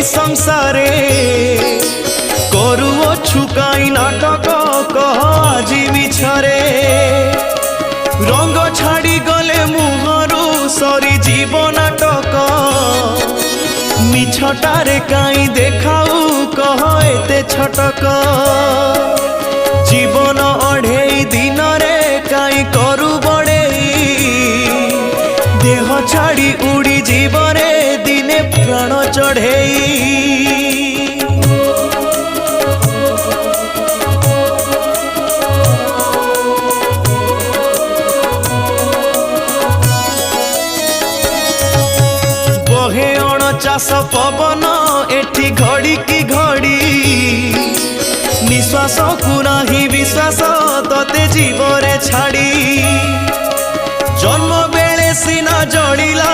संसारे करुअछु काई नाटक कह आज मिछरे रंग छाड़ी गले मुहरु सरी जीव नाटक मिछटारे काई देखाऊ कह एते छटक जीवन अढ़ेई दिन रे काई करू बड़ेई देह छाड़ी उड़ी जीवरे दिने प्राण चढ़ेई चाष पवन एठी घड़ी की घड़ी निश्वास को नाही विश्वास तते जीवरे छाड़ी जन्म बेले सिना जड़िला